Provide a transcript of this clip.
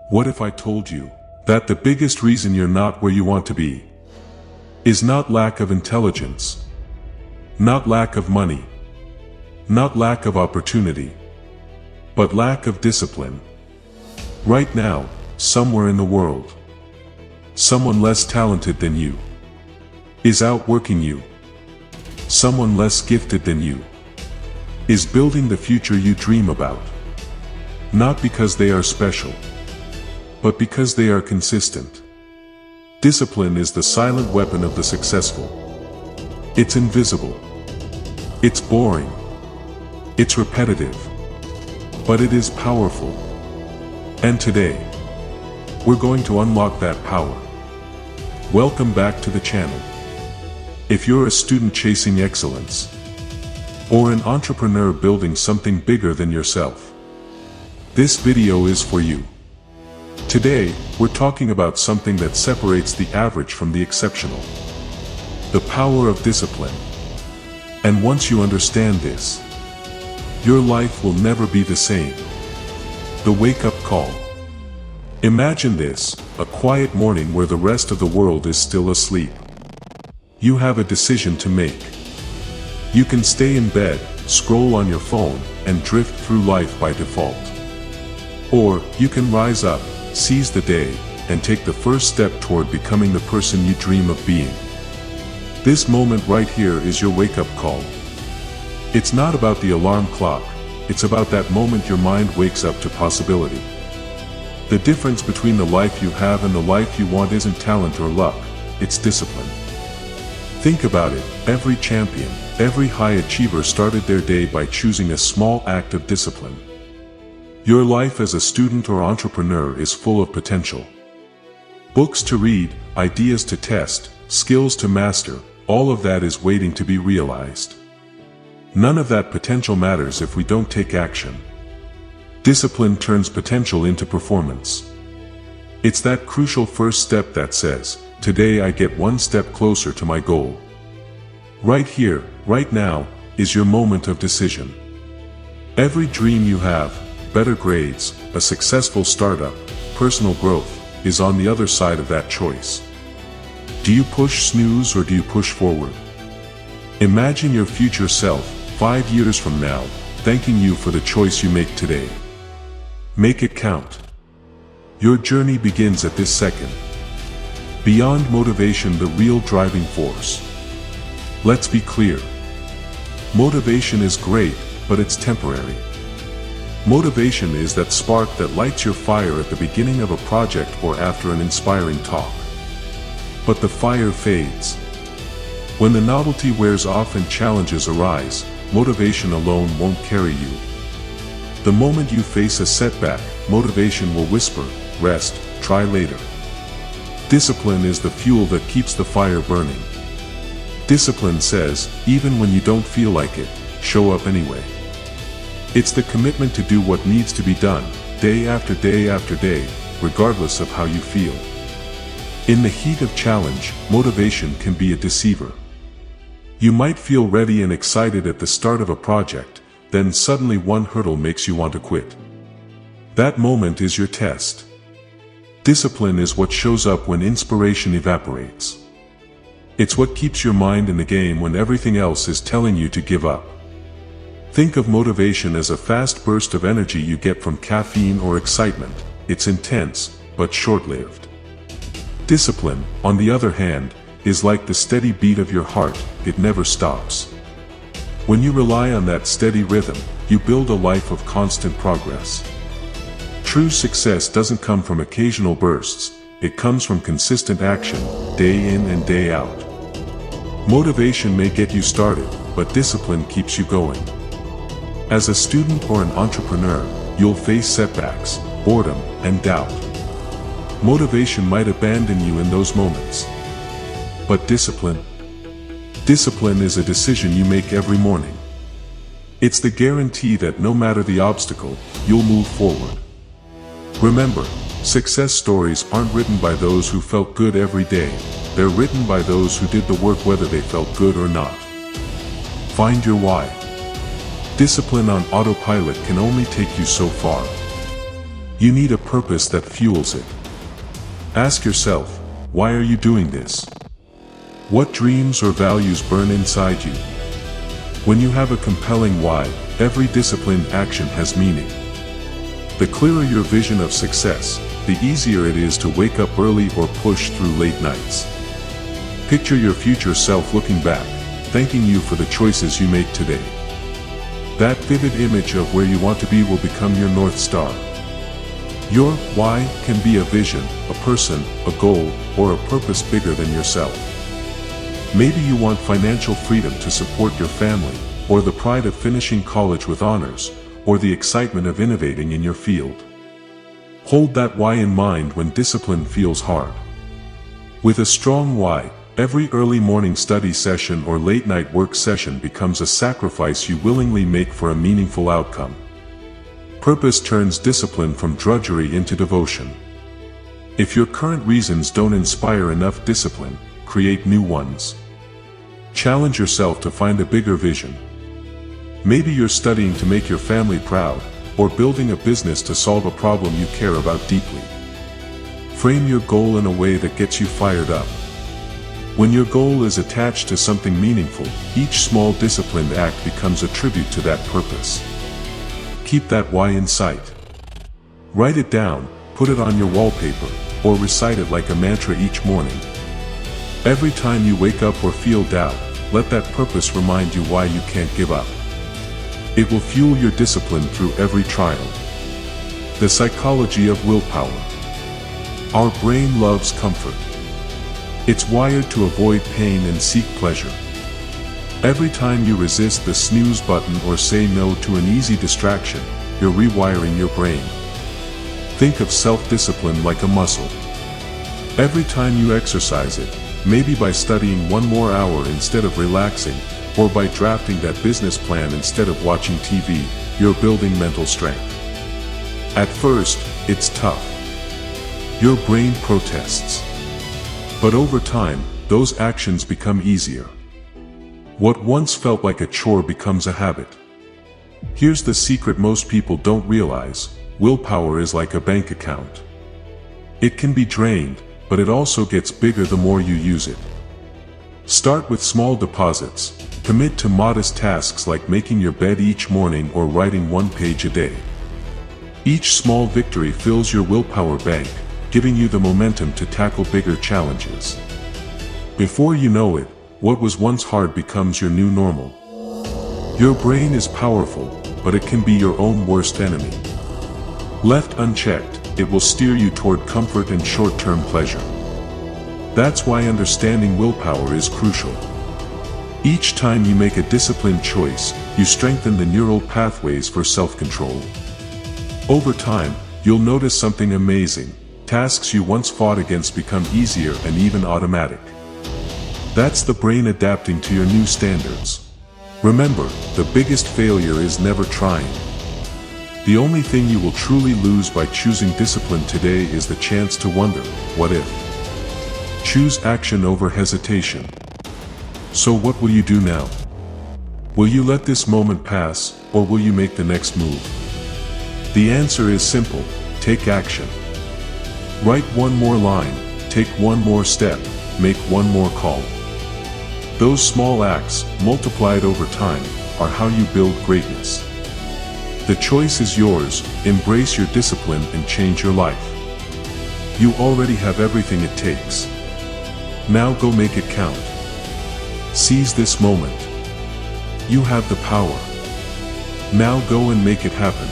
What if I told you that the biggest reason you're not where you want to be is not lack of intelligence, not lack of money, not lack of opportunity, but lack of discipline? Right now, somewhere in the world, someone less talented than you is outworking you. Someone less gifted than you is building the future you dream about. Not because they are special, but because they are consistent. Discipline is the silent weapon of the successful. It's invisible. It's boring. It's repetitive. But it is powerful. And today, we're going to unlock that power. Welcome back to the channel. If you're a student chasing excellence, or an entrepreneur building something bigger than yourself, this video is for you. Today, we're talking about something that separates the average from the exceptional. The power of discipline. And once you understand this, your life will never be the same. The wake-up call. Imagine this, a quiet morning where the rest of the world is still asleep. You have a decision to make. You can stay in bed, scroll on your phone, and drift through life by default. Or, you can rise up, seize the day, and take the first step toward becoming the person you dream of being. This moment right here is your wake-up call. It's not about the alarm clock, it's about that moment your mind wakes up to possibility. The difference between the life you have and the life you want isn't talent or luck, it's discipline. Think about it, every champion, every high achiever started their day by choosing a small act of discipline. Your life as a student or entrepreneur is full of potential. Books to read, ideas to test, skills to master, all of that is waiting to be realized. None of that potential matters if we don't take action. Discipline turns potential into performance. It's that crucial first step that says, today I get one step closer to my goal. Right here, right now, is your moment of decision. Every dream you have, better grades, a successful startup, personal growth, is on the other side of that choice. Do you push snooze or do you push forward? Imagine your future self, 5 years from now, thanking you for the choice you make today. Make it count. Your journey begins at this second. Beyond motivation, the real driving force. Let's be clear. Motivation is great, but it's temporary. Motivation is that spark that lights your fire at the beginning of a project or after an inspiring talk. But the fire fades. When the novelty wears off and challenges arise, motivation alone won't carry you. The moment you face a setback, motivation will whisper, rest, try later. Discipline is the fuel that keeps the fire burning. Discipline says, even when you don't feel like it, show up anyway. It's the commitment to do what needs to be done, day after day after day, regardless of how you feel. In the heat of challenge, motivation can be a deceiver. You might feel ready and excited at the start of a project, then suddenly one hurdle makes you want to quit. That moment is your test. Discipline is what shows up when inspiration evaporates. It's what keeps your mind in the game when everything else is telling you to give up. Think of motivation as a fast burst of energy you get from caffeine or excitement. It's intense, but short-lived. Discipline, on the other hand, is like the steady beat of your heart, it never stops. When you rely on that steady rhythm, you build a life of constant progress. True success doesn't come from occasional bursts, it comes from consistent action, day in and day out. Motivation may get you started, but discipline keeps you going. As a student or an entrepreneur, you'll face setbacks, boredom, and doubt. Motivation might abandon you in those moments. But discipline? Discipline is a decision you make every morning. It's the guarantee that no matter the obstacle, you'll move forward. Remember, success stories aren't written by those who felt good every day, they're written by those who did the work whether they felt good or not. Find your why. Discipline on autopilot can only take you so far. You need a purpose that fuels it. Ask yourself, why are you doing this? What dreams or values burn inside you? When you have a compelling why, every disciplined action has meaning. The clearer your vision of success, the easier it is to wake up early or push through late nights. Picture your future self looking back, thanking you for the choices you make today. That vivid image of where you want to be will become your North Star. Your why can be a vision, a person, a goal, or a purpose bigger than yourself. Maybe you want financial freedom to support your family, or the pride of finishing college with honors, or the excitement of innovating in your field. Hold that why in mind when discipline feels hard. With a strong why, every early morning study session or late night work session becomes a sacrifice you willingly make for a meaningful outcome. Purpose turns discipline from drudgery into devotion. If your current reasons don't inspire enough discipline, create new ones. Challenge yourself to find a bigger vision. Maybe you're studying to make your family proud, or building a business to solve a problem you care about deeply. Frame your goal in a way that gets you fired up. When your goal is attached to something meaningful, each small disciplined act becomes a tribute to that purpose. Keep that why in sight. Write it down, put it on your wallpaper, or recite it like a mantra each morning. Every time you wake up or feel doubt, let that purpose remind you why you can't give up. It will fuel your discipline through every trial. The psychology of willpower. Our brain loves comfort. It's wired to avoid pain and seek pleasure. Every time you resist the snooze button or say no to an easy distraction, you're rewiring your brain. Think of self-discipline like a muscle. Every time you exercise it, maybe by studying one more hour instead of relaxing, or by drafting that business plan instead of watching TV, you're building mental strength. At first, it's tough. Your brain protests. But over time, those actions become easier. What once felt like a chore becomes a habit. Here's the secret most people don't realize: willpower is like a bank account. It can be drained, but it also gets bigger the more you use it. Start with small deposits. Commit to modest tasks like making your bed each morning or writing one page a day. Each small victory fills your willpower bank, giving you the momentum to tackle bigger challenges. Before you know it, what was once hard becomes your new normal. Your brain is powerful, but it can be your own worst enemy. Left unchecked, it will steer you toward comfort and short-term pleasure. That's why understanding willpower is crucial. Each time you make a disciplined choice, you strengthen the neural pathways for self-control. Over time, you'll notice something amazing. Tasks you once fought against become easier and even automatic. That's the brain adapting to your new standards. Remember, the biggest failure is never trying. The only thing you will truly lose by choosing discipline today is the chance to wonder, what if? Choose action over hesitation. So what will you do now? Will you let this moment pass, or will you make the next move? The answer is simple: take action. Write one more line, take one more step, make one more call. Those small acts, multiplied over time, are how you build greatness. The choice is yours. Embrace your discipline and change your life. You already have everything it takes. Now go make it count. Seize this moment. You have the power. Now go and make it happen.